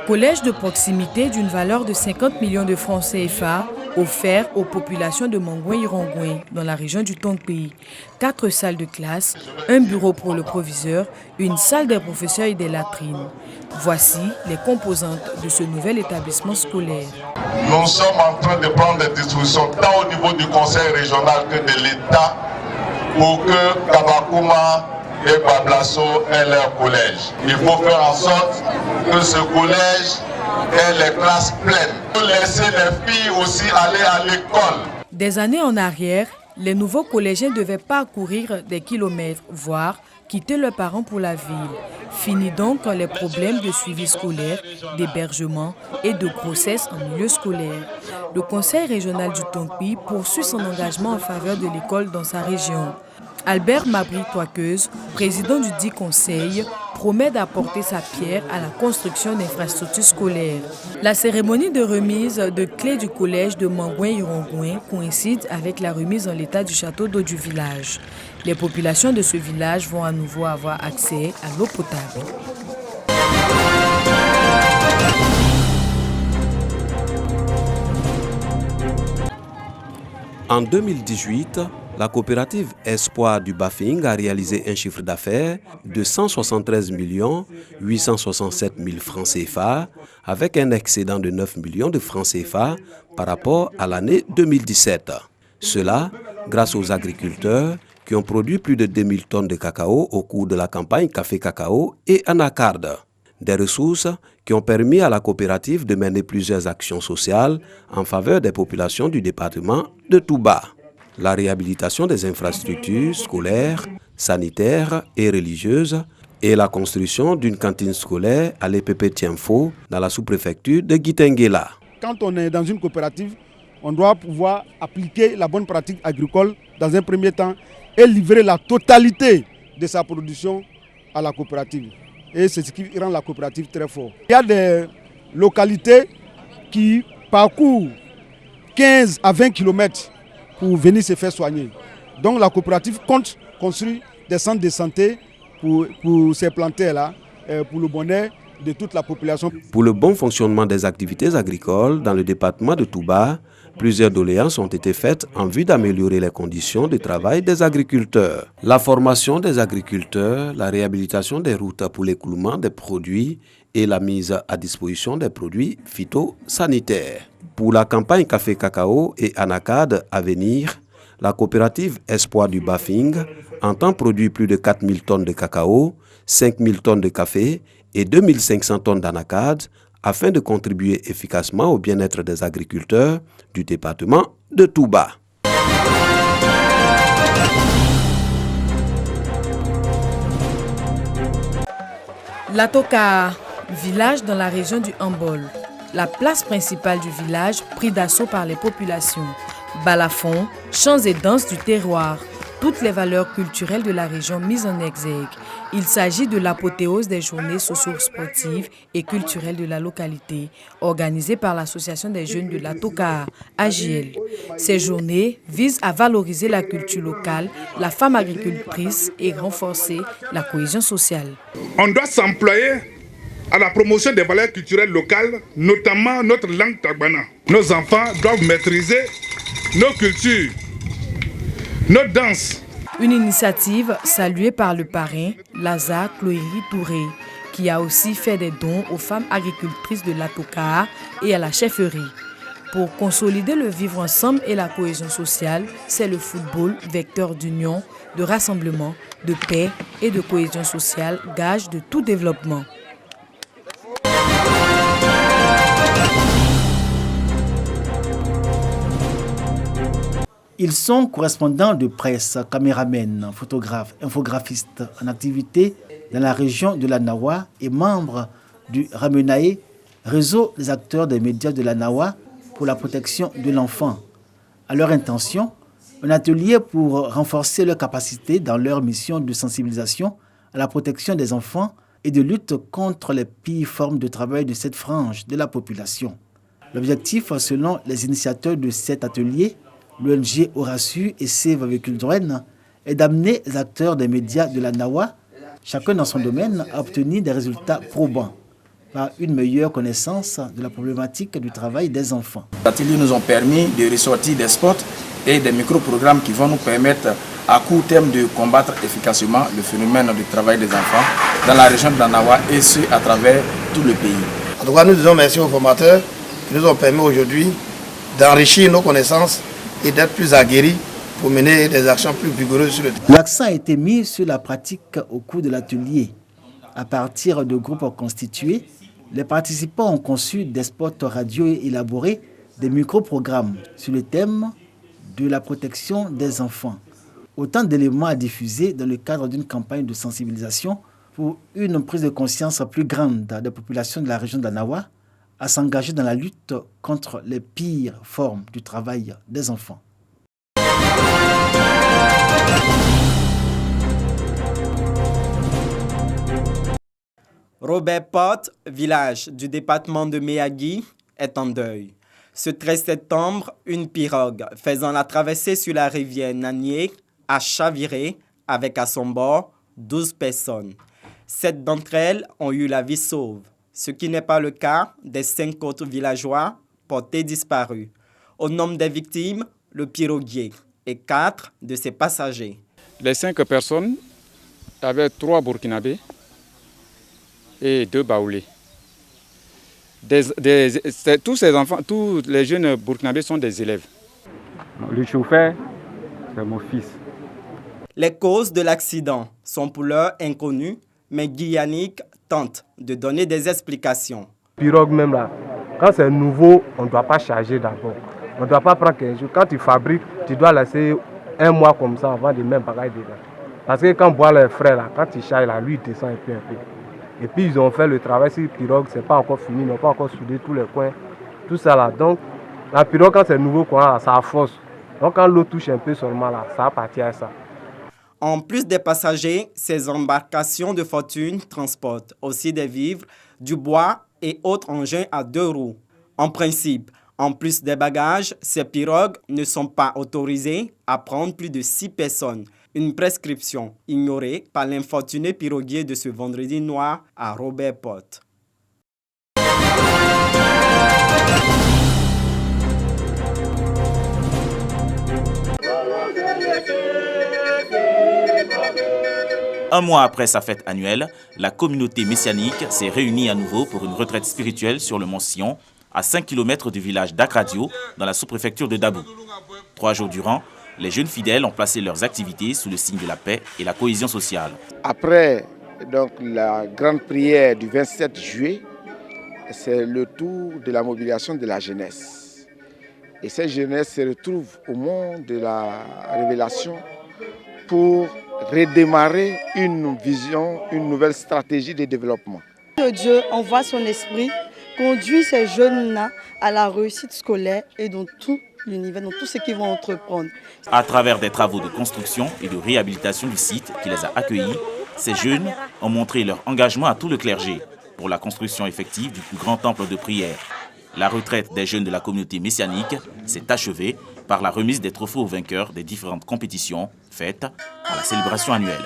Collège de proximité d'une valeur de 50 millions de francs CFA offert aux populations de Mangouin-Irongouin dans la région du Tongpi. 4 salles de classe, un bureau pour le proviseur, une salle des professeurs et des latrines. Voici les composantes de ce nouvel établissement scolaire. Nous sommes en train de prendre des dispositions tant au niveau du conseil régional que de l'État pour que Kabakouma et Bablasso aient leur collège. Il faut faire en sorte que ce collège ait les classes pleines. Il faut laisser les filles aussi aller à l'école. Des années en arrière, les nouveaux collégiens devaient parcourir des kilomètres, voire quitter leurs parents pour la ville. Fini donc les problèmes de suivi scolaire, d'hébergement et de grossesse en milieu scolaire. Le conseil régional du Tongpi poursuit son engagement en faveur de l'école dans sa région. Albert Mabry-Toiqueuse, président du dit conseil, promet d'apporter sa pierre à la construction d'infrastructures scolaires. La cérémonie de remise de clés du collège de Mangouin-Irongouin coïncide avec la remise en l'état du château d'eau du village. Les populations de ce village vont à nouveau avoir accès à l'eau potable. En 2018, la coopérative Espoir du Bafing a réalisé un chiffre d'affaires de 173 867 000 francs CFA avec un excédent de 9 millions de francs CFA par rapport à l'année 2017. Cela grâce aux agriculteurs qui ont produit plus de 2000 tonnes de cacao au cours de la campagne Café-Cacao et Anacarde. Des ressources qui ont permis à la coopérative de mener plusieurs actions sociales en faveur des populations du département de Touba. La réhabilitation des infrastructures scolaires, sanitaires et religieuses et la construction d'une cantine scolaire à l'EPP Tienfo dans la sous-préfecture de Guitenguela. Quand on est dans une coopérative, on doit pouvoir appliquer la bonne pratique agricole dans un premier temps et livrer la totalité de sa production à la coopérative. Et c'est ce qui rend la coopérative très forte. Il y a des localités qui parcourent 15 à 20 km pour venir se faire soigner. Donc la coopérative compte construire des centres de santé pour ces planteurs-là, pour le bonheur de toute la population. Pour le bon fonctionnement des activités agricoles dans le département de Touba, plusieurs doléances ont été faites en vue d'améliorer les conditions de travail des agriculteurs. La formation des agriculteurs, la réhabilitation des routes pour l'écoulement des produits et la mise à disposition des produits phytosanitaires. Pour la campagne Café-Cacao et Anacarde à venir, la coopérative Espoir du Bafing entend produire plus de 4000 tonnes de cacao, 5000 tonnes de café et 2500 tonnes d'anacarde afin de contribuer efficacement au bien-être des agriculteurs du département de Touba. La Toka, village dans la région du Hambol. La place principale du village pris d'assaut par les populations. Balafons, chants et danses du terroir. Toutes les valeurs culturelles de la région mises en exergue. Il s'agit de l'apothéose des journées socio-sportives et culturelles de la localité, organisées par l'Association des jeunes de la Toka, AJL. Ces journées visent à valoriser la culture locale, la femme agricultrice et renforcer la cohésion sociale. On doit s'employer à la promotion des valeurs culturelles locales, notamment notre langue tagbana. Nos enfants doivent maîtriser nos cultures, nos danses. Une initiative saluée par le parrain, Lazare Chloéry Touré, qui a aussi fait des dons aux femmes agricultrices de la Toka et à la chefferie. Pour consolider le vivre ensemble et la cohésion sociale, c'est le football, vecteur d'union, de rassemblement, de paix et de cohésion sociale, gage de tout développement. Ils sont correspondants de presse, caméramens, photographes, infographistes en activité dans la région de la Nawa et membres du Ramenae, réseau des acteurs des médias de la Nawa pour la protection de l'enfant. À leur intention, un atelier pour renforcer leurs capacités dans leur mission de sensibilisation à la protection des enfants et de lutte contre les pires formes de travail de cette frange de la population. L'objectif, selon les initiateurs de cet atelier, l'ONG Horaciu et Save avec Culturel, est d'amener les acteurs des médias de la Nawa, chacun dans son domaine, à obtenir des résultats probants. par une meilleure connaissance de la problématique du travail des enfants. Les ateliers nous ont permis de ressortir des spots et des micro-programmes qui vont nous permettre à court terme de combattre efficacement le phénomène du travail des enfants dans la région de la Nawa et ce à travers tout le pays. En tout cas, nous disons merci aux formateurs qui nous ont permis aujourd'hui d'enrichir nos connaissances et d'être plus aguerris pour mener des actions plus vigoureuses sur le terrain. L'accent a été mis sur la pratique au cours de l'atelier. À partir de groupes constitués, les participants ont conçu des spots radio et élaboré des micro-programmes sur le thème de la protection des enfants. Autant d'éléments à diffuser dans le cadre d'une campagne de sensibilisation pour une prise de conscience plus grande des populations de la région de la Nawa à s'engager dans la lutte contre les pires formes du travail des enfants. Robert Pot, village du département de Méagui, est en deuil. Ce 13 septembre, une pirogue faisant la traversée sur la rivière Nanié a chaviré avec à son bord 12 personnes. 7 d'entre elles ont eu la vie sauve, ce qui n'est pas le cas des 5 autres villageois portés disparus. Au nombre des victimes, le piroguier et 4 de ses passagers. Les 5 personnes avaient 3 Burkinabés et 2 Baoulés. Tous ces enfants, tous les jeunes Burkinabés sont des élèves. Le chauffeur, c'est mon fils. Les causes de l'accident sont pour l'heure inconnues, mais Guy Yannick tente de donner des explications. Pirogue même là, quand c'est nouveau, on ne doit pas charger d'abord. On ne doit pas prendre 15 jours. Quand tu fabriques, tu dois laisser 1 mois comme ça avant de même bagaille dedans. Parce que quand on voit les frères là, quand il charge là, lui il descend un peu. Et puis ils ont fait le travail sur pirogue, c'est pas encore fini, ils n'ont pas encore soudé tous les coins, tout ça là. Donc la pirogue quand c'est nouveau, ça force. Donc quand l'eau touche un peu seulement là, ça va partir à ça. En plus des passagers, ces embarcations de fortune transportent aussi des vivres, du bois et autres engins à 2 roues. En principe, en plus des bagages, ces pirogues ne sont pas autorisées à prendre plus de 6 personnes. Une prescription ignorée par l'infortuné piroguier de ce vendredi noir à Robert Pot. Un mois après sa fête annuelle, la communauté messianique s'est réunie à nouveau pour une retraite spirituelle sur le mont Sion, à 5 km du village d'Akradio, dans la sous-préfecture de Dabou. 3 jours durant, les jeunes fidèles ont placé leurs activités sous le signe de la paix et la cohésion sociale. Après donc, la grande prière du 27 juillet, c'est le tour de la mobilisation de la jeunesse. Et cette jeunesse se retrouve au monde de la révélation pour redémarrer une vision, une nouvelle stratégie de développement. Dieu envoie son esprit, conduit ces jeunes-là à la réussite scolaire et dans tout l'univers, dans tout ce qu'ils vont entreprendre. À travers des travaux de construction et de réhabilitation du site qui les a accueillis, ces jeunes ont montré leur engagement à tout le clergé pour la construction effective du plus grand temple de prière. La retraite des jeunes de la communauté messianique s'est achevée par la remise des trophées aux vainqueurs des différentes compétitions faites à la célébration annuelle.